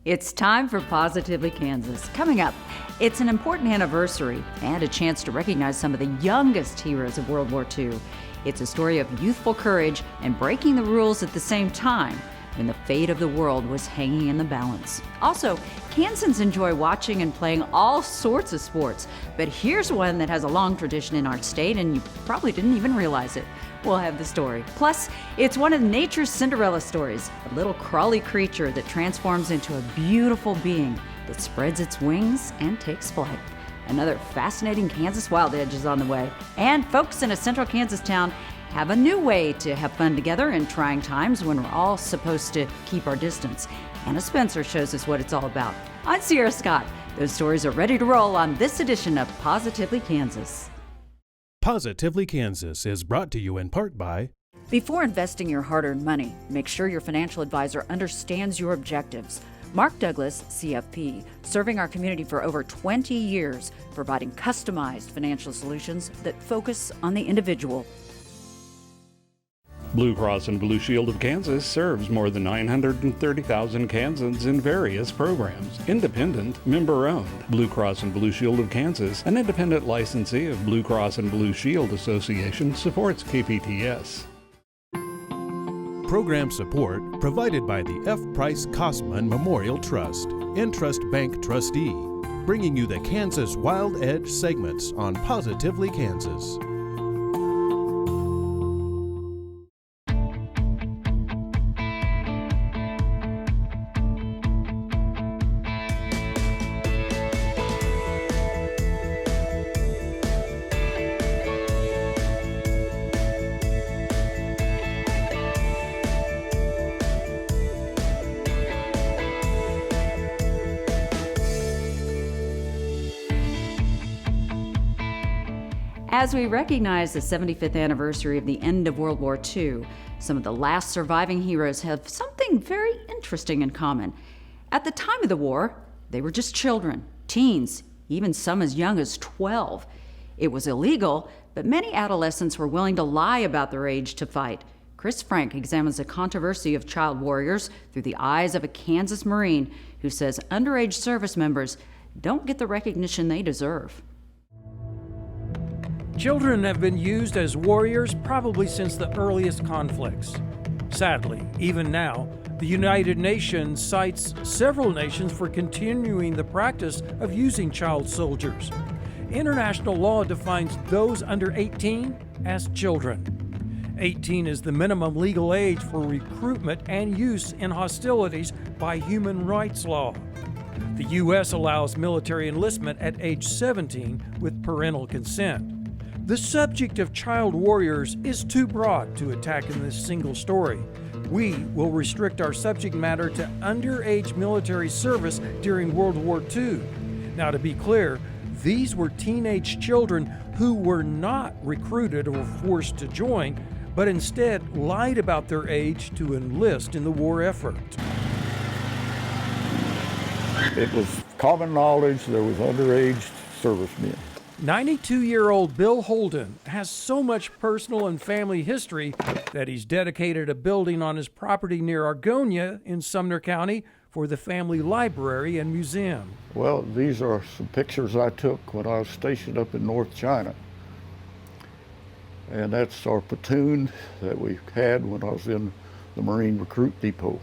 It's time for Positively Kansas. Coming up, it's an important anniversary and a chance to recognize some of the youngest heroes of World War II. It's a story of youthful courage and breaking the rules at the same time when the fate of the world was hanging in the balance. Also, Kansans enjoy watching and playing all sorts of sports, but here's one that has a long tradition in our state and you probably didn't even realize it. We'll have the story. Plus, it's one of nature's Cinderella stories, a little crawly creature that transforms into a beautiful being that spreads its wings and takes flight. Another fascinating Kansas Wild Edge is on the way. And folks in a central Kansas town have a new way to have fun together in trying times when we're all supposed to keep our distance. Anna Spencer shows us what it's all about. I'm Sierra Scott. Those stories are ready to roll on this edition of Positively Kansas. Positively Kansas is brought to you in part by... Before investing your hard-earned money, make sure your financial advisor understands your objectives. Mark Douglas, CFP, serving our community for over 20 years, providing customized financial solutions that focus on the individual. Blue Cross and Blue Shield of Kansas serves more than 930,000 Kansans in various programs. Independent, member-owned. Blue Cross and Blue Shield of Kansas, an independent licensee of Blue Cross and Blue Shield Association, supports KPTS. Program support provided by the F. Price Kosman Memorial Trust, Entrust Bank trustee, bringing you the Kansas Wild Edge segments on Positively Kansas. As we recognize the 75th anniversary of the end of World War II, some of the last surviving heroes have something very interesting in common. At the time of the war, they were just children, teens, even some as young as 12. It was illegal, but many adolescents were willing to lie about their age to fight. Chris Frank examines the controversy of child warriors through the eyes of a Kansas Marine who says underage service members don't get the recognition they deserve. Children have been used as warriors probably since the earliest conflicts. Sadly, even now, the United Nations cites several nations for continuing the practice of using child soldiers. International law defines those under 18 as children. 18 is the minimum legal age for recruitment and use in hostilities by human rights law. The U.S. allows military enlistment at age 17 with parental consent. The subject of child warriors is too broad to attack in this single story. We will restrict our subject matter to underage military service during World War II. Now, to be clear, these were teenage children who were not recruited or forced to join, but instead lied about their age to enlist in the war effort. It was common knowledge there was underage servicemen. 92-year-old Bill Holden has so much personal and family history that he's dedicated a building on his property near Argonia in Sumner County for the family library and museum. Well, these are some pictures I took when I was stationed up in North China. And that's our platoon that we had when I was in the Marine Recruit Depot.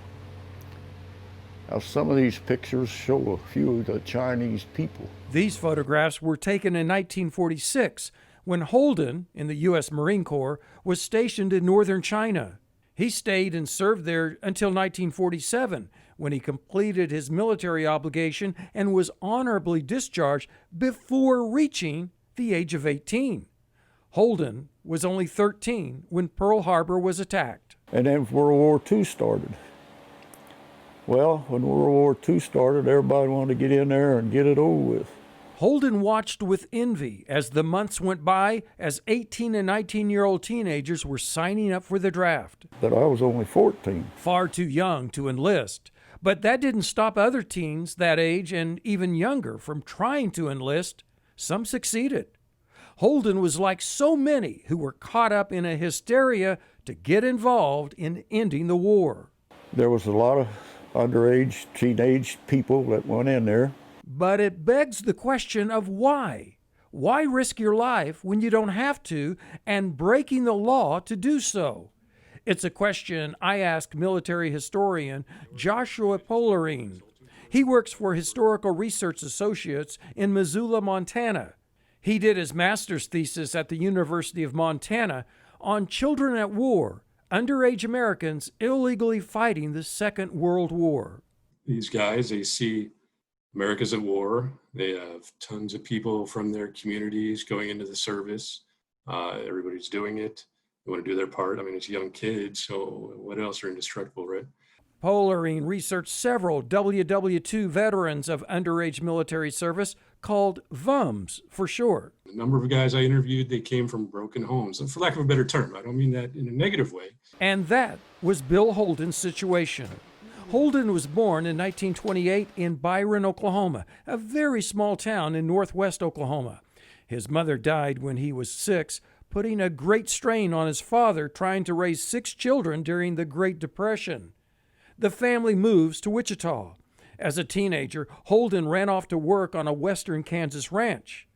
Now, some of these pictures show a few of the Chinese people. These photographs were taken in 1946 when Holden, in the U.S. Marine Corps, was stationed in northern China. He stayed and served there until 1947, when he completed his military obligation and was honorably discharged before reaching the age of 18. Holden was only 13 when Pearl Harbor was attacked. And then World War II started. Well, when World War II started, everybody wanted to get in there and get it over with. Holden watched with envy as the months went by as 18 and 19-year-old teenagers were signing up for the draft. But I was only 14. Far too young to enlist. But that didn't stop other teens that age and even younger from trying to enlist. Some succeeded. Holden was like so many who were caught up in a hysteria to get involved in ending the war. There was a lot of underage, teenage people that went in there. But it begs the question of why. Why risk your life when you don't have to, and breaking the law to do so? It's a question I asked military historian Joshua Polarine. He works for Historical Research Associates in Missoula, Montana. He did his master's thesis at the University of Montana on children at war, underage Americans illegally fighting the Second World War. These guys, they see America's at war. They have tons of people from their communities going into the service. Everybody's doing it. They want to do their part. I mean, it's young kids, so what else are indestructible, right? Polarine researched several WW2 veterans of underage military service, called VUMs for short. The number of guys I interviewed, they came from broken homes, for lack of a better term. I don't mean that in a negative way. And that was Bill Holden's situation. Holden was born in 1928 in Byron, Oklahoma, a very small town in northwest Oklahoma. His mother died when he was 6, putting a great strain on his father trying to raise 6 children during the Great Depression. The family moves to Wichita. As a teenager, Holden ran off to work on a western Kansas ranch.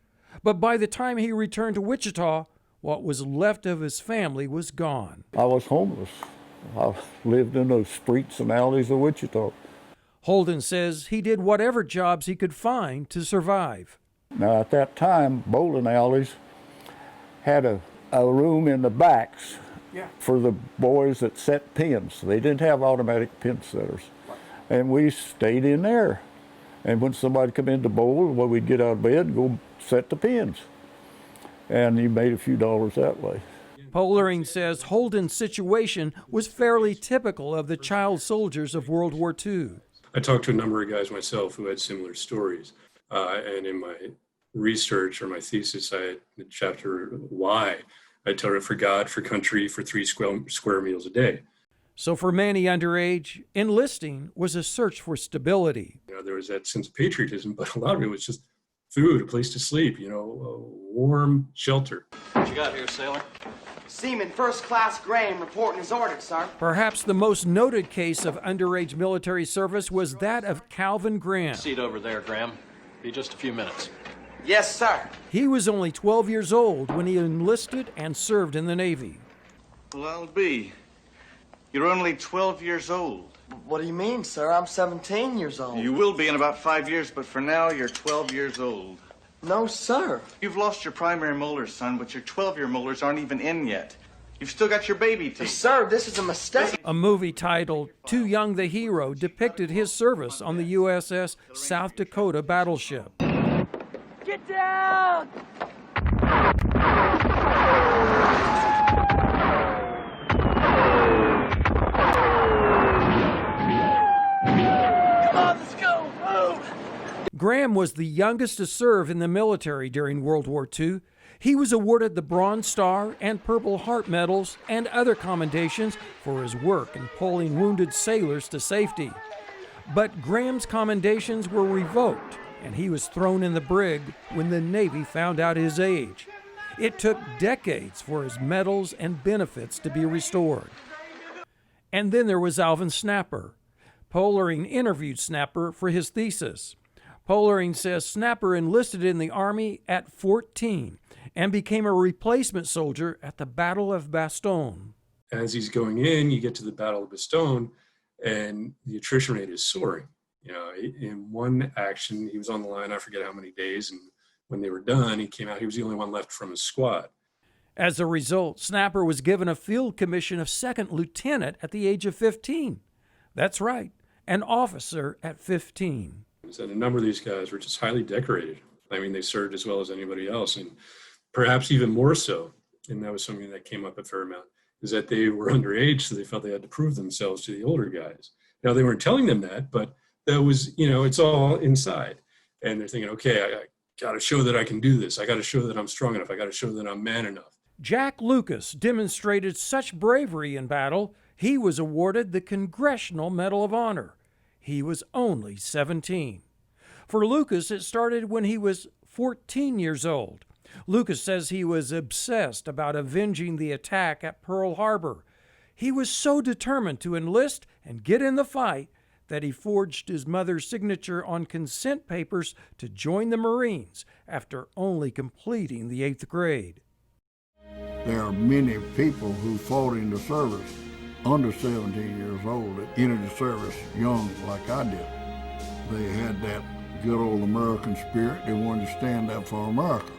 But by the time he returned to Wichita, what was left of his family was gone. I was homeless. I lived in those streets and alleys of Wichita. Holden says he did whatever jobs he could find to survive. Now, at that time, bowling alleys had a room in the backs for the boys that set pins. They didn't have automatic pin setters. And we stayed in there. And when somebody come in to bowl, well, we'd get out of bed and go set the pins. And you made a few dollars that way. Polarine says Holden's situation was fairly typical of the child soldiers of World War II. I talked to a number of guys myself who had similar stories. And in my research or my thesis, I had the chapter why. I told it for God, for country, for 3 square meals a day. So for many underage, enlisting was a search for stability. There was that sense of patriotism, but a lot of it was just food, a place to sleep, a warm shelter. What you got here, sailor? Seaman First Class Graham reporting as ordered, sir. Perhaps the most noted case of underage military service was that of Calvin Graham. Seat over there, Graham. Be just a few minutes. Yes, sir. He was only 12 years old when he enlisted and served in the Navy. Well, I'll be. You're only 12 years old. What do you mean, sir? I'm 17 years old. You will be in about 5 years, but for now, you're 12 years old. No, sir. You've lost your primary molars, son, but your 12-year molars aren't even in yet. You've still got your baby teeth. Sir, this is a mistake. A movie titled Too Young the Hero depicted his service on the USS South Dakota battleship. Get down! Come on, let's go! Move! Graham was the youngest to serve in the military during World War II. He was awarded the Bronze Star and Purple Heart medals and other commendations for his work in pulling wounded sailors to safety. But Graham's commendations were revoked, and he was thrown in the brig when the Navy found out his age. It took decades for his medals and benefits to be restored. And then there was Alvin Snapper. Polarine interviewed Snapper for his thesis. Polarine says Snapper enlisted in the Army at 14 and became a replacement soldier at the Battle of Bastogne. As he's going in, you get to the Battle of Bastogne, and the attrition rate is soaring. In one action, he was on the line, I forget how many days, and when they were done, he came out, he was the only one left from his squad. As a result, Snapper was given a field commission of second lieutenant at the age of 15. That's right, an officer at 15. And a number of these guys were just highly decorated. I mean, they served as well as anybody else, and perhaps even more so, and that was something that came up a fair amount, is that they were underage, so they felt they had to prove themselves to the older guys. Now, they weren't telling them that, but that was, it's all inside. And they're thinking, okay, I got to show that I can do this. I got to show that I'm strong enough. I got to show that I'm man enough. Jack Lucas demonstrated such bravery in battle, he was awarded the Congressional Medal of Honor. He was only 17. For Lucas, it started when he was 14 years old. Lucas says he was obsessed about avenging the attack at Pearl Harbor. He was so determined to enlist and get in the fight that he forged his mother's signature on consent papers to join the Marines after only completing the 8th grade. There are many people who fought in the service under 17 years old that entered the service young like I did. They had that good old American spirit. They wanted to stand up for America.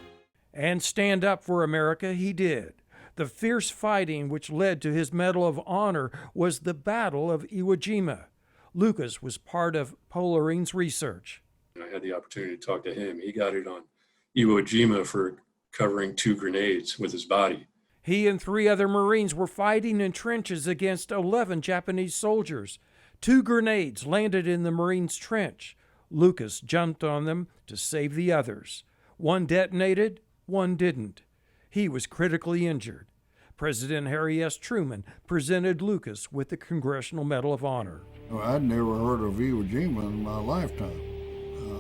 And stand up for America he did. The fierce fighting which led to his Medal of Honor was the Battle of Iwo Jima. Lucas was part of Pollarine's research. I had the opportunity to talk to him. He got it on Iwo Jima for covering 2 grenades with his body. He and 3 other Marines were fighting in trenches against 11 Japanese soldiers. 2 grenades landed in the Marines' trench. Lucas jumped on them to save the others. 1 detonated, 1 didn't. He was critically injured. President Harry S. Truman presented Lucas with the Congressional Medal of Honor. I'd never heard of Iwo Jima in my lifetime.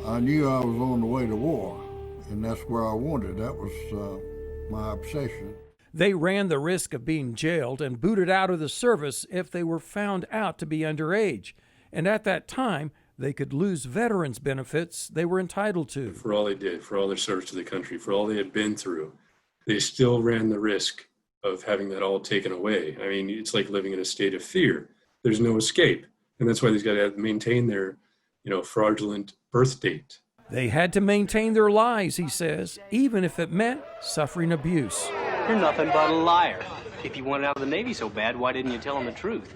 I knew I was on the way to war, and that's where I wanted. That was my obsession. They ran the risk of being jailed and booted out of the service if they were found out to be underage. And at that time, they could lose veterans' benefits they were entitled to. For all they did, for all their service to the country, for all they had been through, they still ran the risk of having that all taken away. I mean, it's like living in a state of fear. There's no escape. And that's why these guys have to maintain their, fraudulent birth date. They had to maintain their lies, he says, even if it meant suffering abuse. You're nothing but a liar. If you wanted out of the Navy so bad, why didn't you tell them the truth?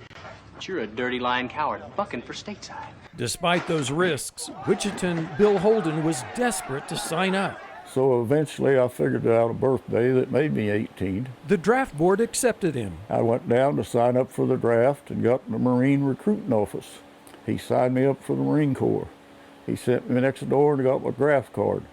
But you're a dirty lying coward bucking for stateside. Despite those risks, Wichitan Bill Holden was desperate to sign up. So eventually I figured out a birthday that made me 18. The draft board accepted him. I went down to sign up for the draft and got in the Marine recruiting office. He signed me up for the Marine Corps. He sent me next door and got my draft card.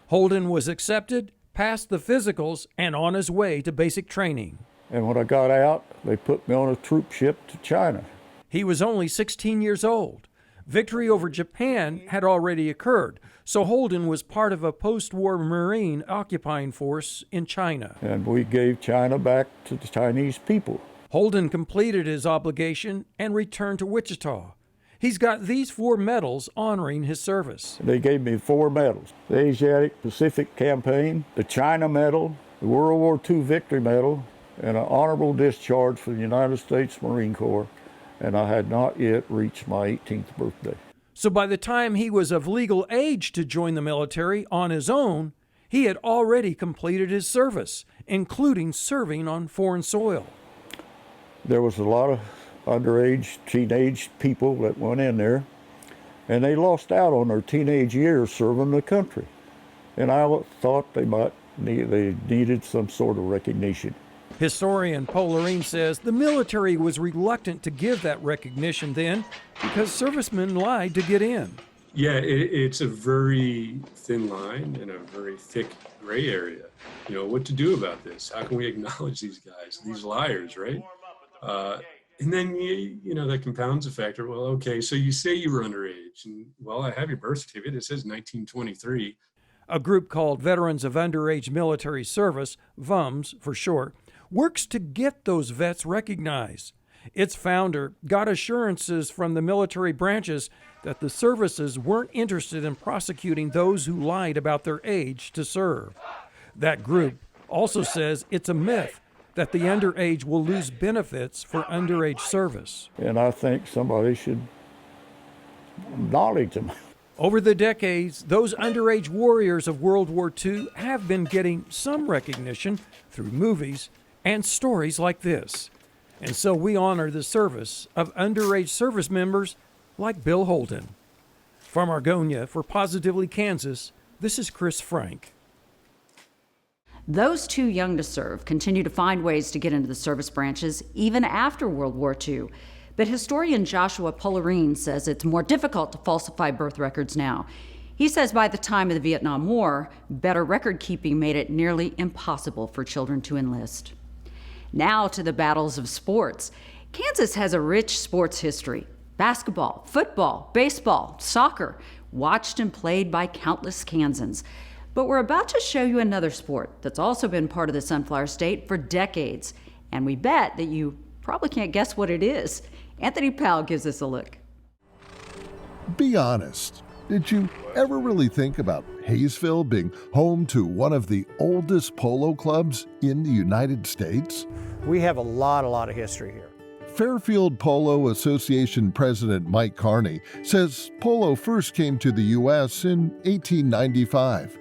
Holden was accepted, passed the physicals, and on his way to basic training. And when I got out, they put me on a troop ship to China. He was only 16 years old. Victory over Japan had already occurred, so Holden was part of a post-war Marine occupying force in China. And we gave China back to the Chinese people. Holden completed his obligation and returned to Wichita. He's got these 4 medals honoring his service. They gave me 4 medals: the Asiatic Pacific Campaign, the China Medal, the World War II Victory Medal, and an honorable discharge for the United States Marine Corps. And I had not yet reached my 18th birthday. So by the time he was of legal age to join the military on his own, he had already completed his service, including serving on foreign soil. There was a lot of underage, teenage people that went in there, and they lost out on their teenage years serving the country. And I thought they needed some sort of recognition. Historian Pollarine says the military was reluctant to give that recognition then because servicemen lied to get in. Yeah, it's a very thin line and a very thick gray area. What to do about this? How can we acknowledge these guys, these liars, right? And then, that compounds the factor. Well, okay, so you say you were underage. And, well, I have your birth certificate. It says 1923. A group called Veterans of Underage Military Service, VUMS for short, works to get those vets recognized. Its founder got assurances from the military branches that the services weren't interested in prosecuting those who lied about their age to serve. That group also says it's a myth that the underage will lose benefits for underage service. And I think somebody should acknowledge them. Over the decades, those underage warriors of World War II have been getting some recognition through movies and stories like this. And so we honor the service of underage service members like Bill Holden. From Argonia for Positively Kansas, this is Chris Frank. Those too young to serve continue to find ways to get into the service branches even after World War II. But historian Joshua Pollarine says it's more difficult to falsify birth records now. He says by the time of the Vietnam War, better record keeping made it nearly impossible for children to enlist. Now to the battles of sports. Kansas has a rich sports history. Basketball, football, baseball, soccer, watched and played by countless Kansans. But we're about to show you another sport that's also been part of the Sunflower State for decades. And we bet that you probably can't guess what it is. Anthony Powell gives us a look. Be honest. Did you ever really think about Hayesville being home to one of the oldest polo clubs in the United States? We have a lot of history here. Fairfield Polo Association President Mike Carney says polo first came to the U.S. in 1895.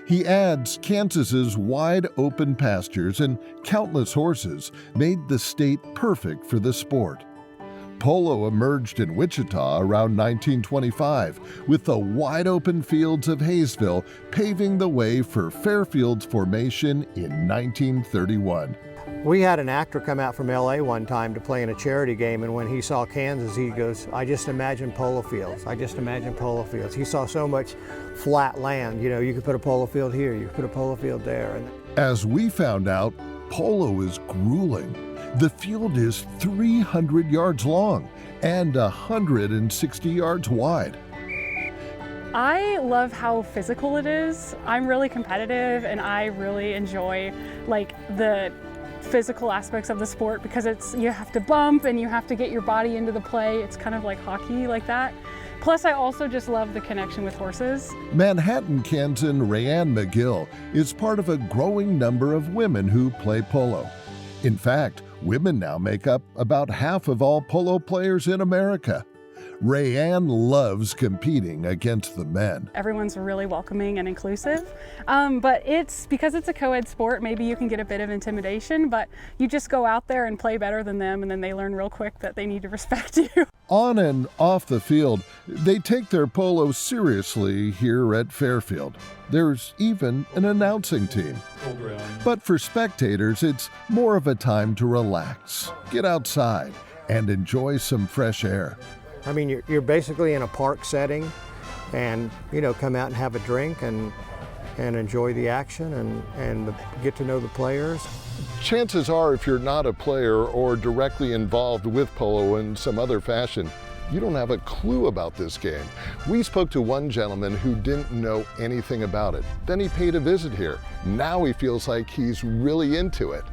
He adds Kansas's wide open pastures and countless horses made the state perfect for the sport. Polo emerged in Wichita around 1925, with the wide open fields of Hayesville paving the way for Fairfield's formation in 1931. We had an actor come out from LA one time to play in a charity game, and when he saw Kansas, he goes, I just imagine polo fields. I just imagine polo fields. He saw so much flat land. You know, you could put a polo field here, you could put a polo field there. As we found out, polo is grueling. The field is 300 yards long and 160 yards wide. I love how physical it is. I'm really competitive and I really enjoy the physical aspects of the sport because you have to bump and you have to get your body into the play. It's kind of like hockey like that. Plus, I also just love the connection with horses. Manhattan Kansan Rayanne McGill is part of a growing number of women who play polo. In fact, women now make up about half of all polo players in America. Rayanne loves competing against the men. Everyone's really welcoming and inclusive, but because it's a co-ed sport, maybe you can get a bit of intimidation, but you just go out there and play better than them, and then they learn real quick that they need to respect you. On and off the field, they take their polo seriously here at Fairfield. There's even an announcing team. But for spectators, it's more of a time to relax, get outside, and enjoy some fresh air. I mean, you're basically in a park setting and, come out and have a drink and enjoy the action and get to know the players. Chances are, if you're not a player or directly involved with polo in some other fashion, you don't have a clue about this game. We spoke to one gentleman who didn't know anything about it. Then he paid a visit here. Now he feels like he's really into it.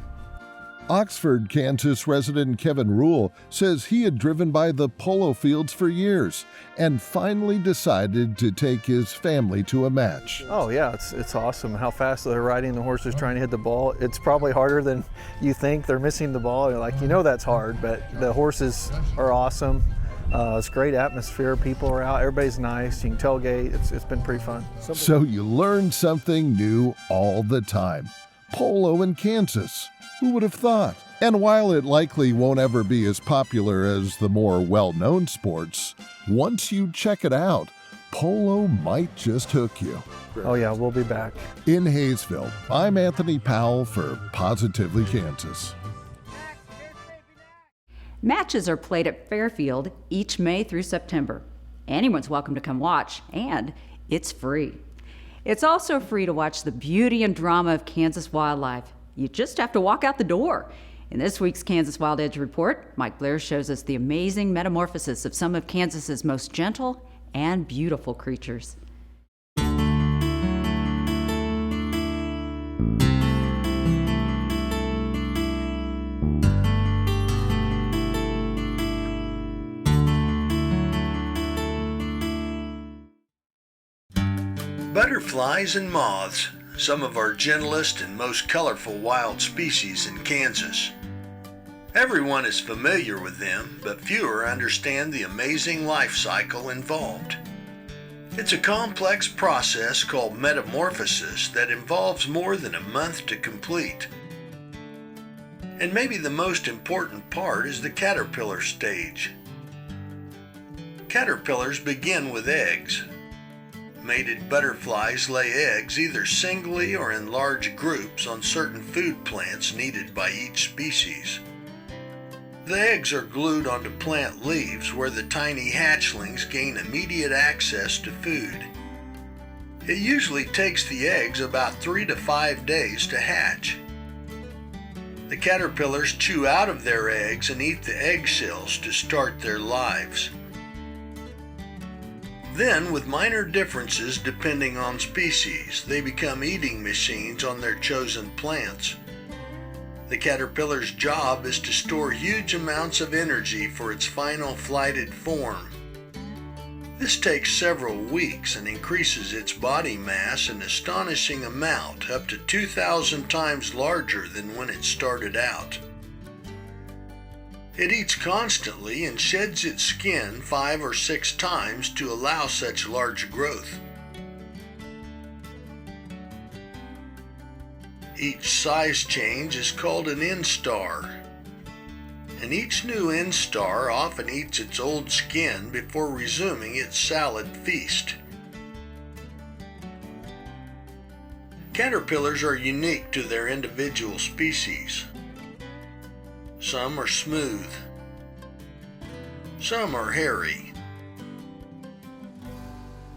Oxford, Kansas resident Kevin Rule says he had driven by the polo fields for years and finally decided to take his family to a match. Oh yeah, it's awesome how fast they're riding the horses trying to hit the ball. It's probably harder than you think. They're missing the ball. That's hard, but the horses are awesome. It's great atmosphere. People are out. Everybody's nice. You can tailgate. It's been pretty fun. So you learn something new all the time. Polo in Kansas. Who would have thought? And while it likely won't ever be as popular as the more well-known sports, once you check it out, polo might just hook you. Oh yeah, we'll be back. In Hayesville, I'm Anthony Powell for Positively Kansas. Matches are played at Fairfield each May through September. Anyone's welcome to come watch, and it's free. It's also free to watch the beauty and drama of Kansas wildlife. You just have to walk out the door. In this week's Kansas Wild Edge Report, Mike Blair shows us the amazing metamorphosis of some of Kansas's most gentle and beautiful creatures. Butterflies and moths, some of our gentlest and most colorful wild species in Kansas. Everyone is familiar with them, but fewer understand the amazing life cycle involved. It's a complex process called metamorphosis that involves more than a month to complete. And maybe the most important part is the caterpillar stage. Caterpillars begin with eggs. Mated butterflies lay eggs either singly or in large groups on certain food plants needed by each species. The eggs are glued onto plant leaves where the tiny hatchlings gain immediate access to food. It usually takes the eggs about 3 to 5 days to hatch. The caterpillars chew out of their eggs and eat the eggshells to start their lives. Then, with minor differences depending on species, they become eating machines on their chosen plants. The caterpillar's job is to store huge amounts of energy for its final flighted form. This takes several weeks and increases its body mass an astonishing amount, up to 2,000 times larger than when it started out. It eats constantly and sheds its skin 5 or 6 times to allow such large growth. Each size change is called an instar, and each new instar often eats its old skin before resuming its salad feast. Caterpillars are unique to their individual species. Some are smooth. Some are hairy.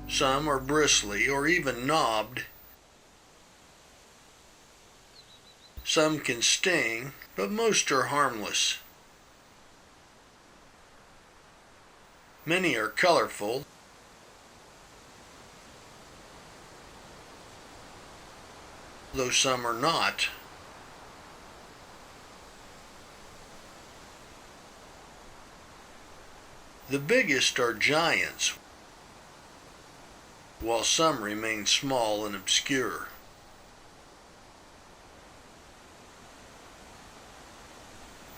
Some are bristly or even knobbed. Some can sting, but most are harmless. Many are colorful, though some are not. The biggest are giants, while some remain small and obscure.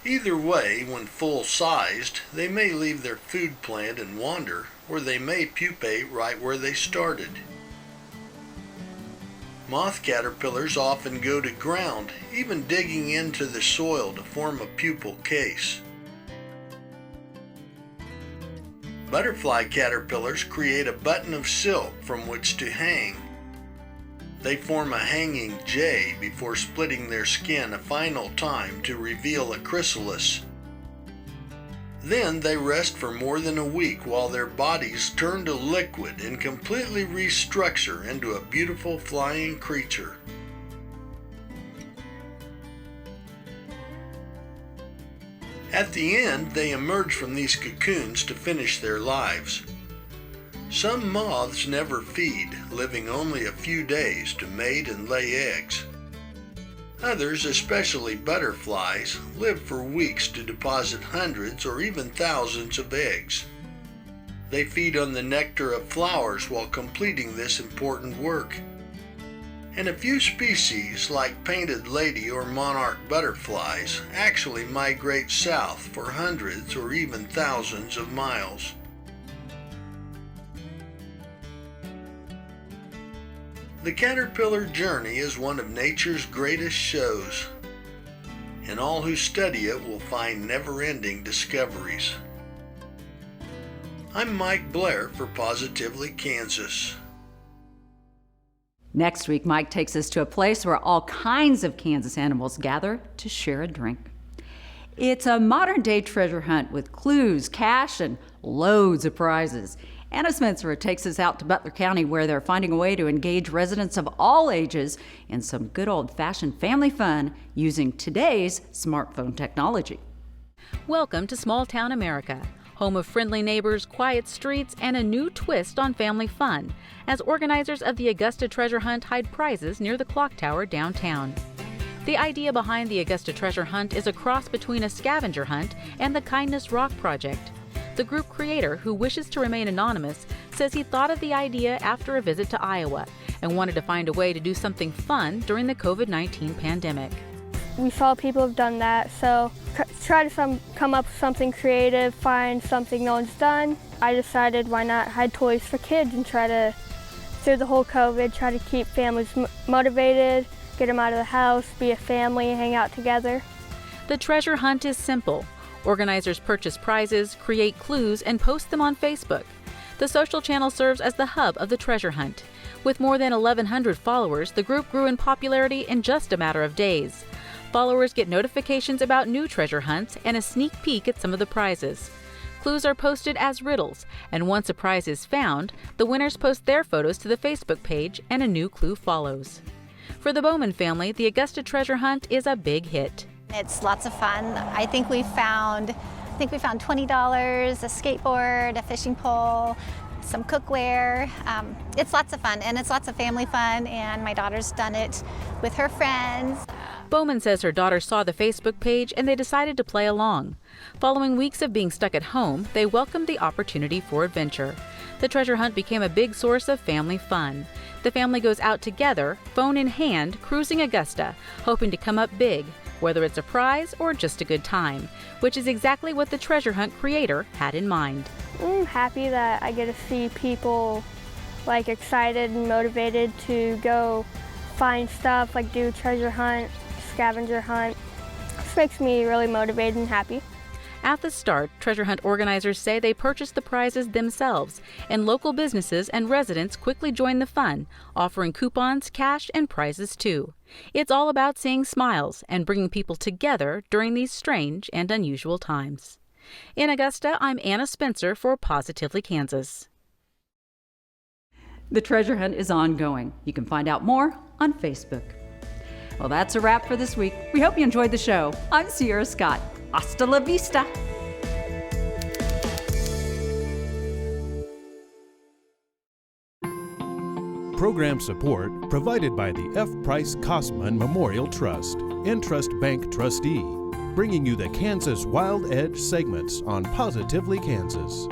Either way, when full-sized, they may leave their food plant and wander, or they may pupate right where they started. Moth caterpillars often go to ground, even digging into the soil to form a pupal case. Butterfly caterpillars create a button of silk from which to hang. They form a hanging J before splitting their skin a final time to reveal a chrysalis. Then they rest for more than a week while their bodies turn to liquid and completely restructure into a beautiful flying creature. At the end, they emerge from these cocoons to finish their lives. Some moths never feed, living only a few days to mate and lay eggs. Others, especially butterflies, live for weeks to deposit hundreds or even thousands of eggs. They feed on the nectar of flowers while completing this important work. And a few species, like painted lady or monarch butterflies, actually migrate south for hundreds or even thousands of miles. The caterpillar journey is one of nature's greatest shows, and all who study it will find never-ending discoveries. I'm Mike Blair for Positively Kansas. Next week, Mike takes us to a place where all kinds of Kansas animals gather to share a drink. It's a modern-day treasure hunt with clues, cash, and loads of prizes. Anna Spencer takes us out to Butler County, where they're finding a way to engage residents of all ages in some good old-fashioned family fun using today's smartphone technology. Welcome to Small Town America, home of friendly neighbors, quiet streets, and a new twist on family fun, as organizers of the Augusta Treasure Hunt hide prizes near the clock tower downtown. The idea behind the Augusta Treasure Hunt is a cross between a scavenger hunt and the Kindness Rock Project. The group creator, who wishes to remain anonymous, says he thought of the idea after a visit to Iowa and wanted to find a way to do something fun during the COVID-19 pandemic. We saw people have done that, so try to come up with something creative, find something no one's done. I decided why not hide toys for kids and try to, through the whole COVID, try to keep families motivated, get them out of the house, be a family, hang out together. The treasure hunt is simple. Organizers purchase prizes, create clues, and post them on Facebook. The social channel serves as the hub of the treasure hunt. With more than 1,100 followers, the group grew in popularity in just a matter of days. Followers get notifications about new treasure hunts and a sneak peek at some of the prizes. Clues are posted as riddles, and once a prize is found, the winners post their photos to the Facebook page and a new clue follows. For the Bowman family, the Augusta Treasure Hunt is a big hit. It's lots of fun. I think we found $20, a skateboard, a fishing pole, some cookware. It's lots of fun, and it's lots of family fun, and my daughter's done it with her friends. Bowman says her daughter saw the Facebook page and they decided to play along. Following weeks of being stuck at home, they welcomed the opportunity for adventure. The treasure hunt became a big source of family fun. The family goes out together, phone in hand, cruising Augusta, hoping to come up big, whether it's a prize or just a good time, which is exactly what the treasure hunt creator had in mind. I'm happy that I get to see people like excited and motivated to go find stuff, like do treasure hunt, scavenger hunt. This makes me really motivated and happy. At the start, treasure hunt organizers say they purchased the prizes themselves, and local businesses and residents quickly joined the fun, offering coupons, cash, and prizes too. It's all about seeing smiles and bringing people together during these strange and unusual times. In Augusta, I'm Anna Spencer for Positively Kansas. The treasure hunt is ongoing. You can find out more on Facebook. Well, that's a wrap for this week. We hope you enjoyed the show. I'm Sierra Scott. Hasta la vista. Program support provided by the F. Price Kosman Memorial Trust, Entrust Bank trustee, bringing you the Kansas Wild Edge segments on Positively Kansas.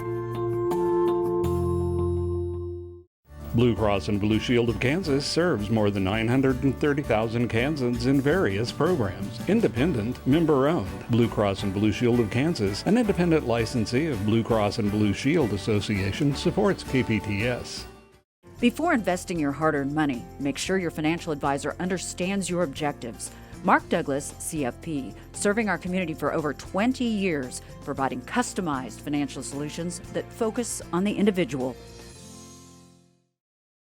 Blue Cross and Blue Shield of Kansas serves more than 930,000 Kansans in various programs. Independent, member-owned. Blue Cross and Blue Shield of Kansas, an independent licensee of Blue Cross and Blue Shield Association, supports KPTS. Before investing your hard-earned money, make sure your financial advisor understands your objectives. Mark Douglas, CFP, serving our community for over 20 years, providing customized financial solutions that focus on the individual.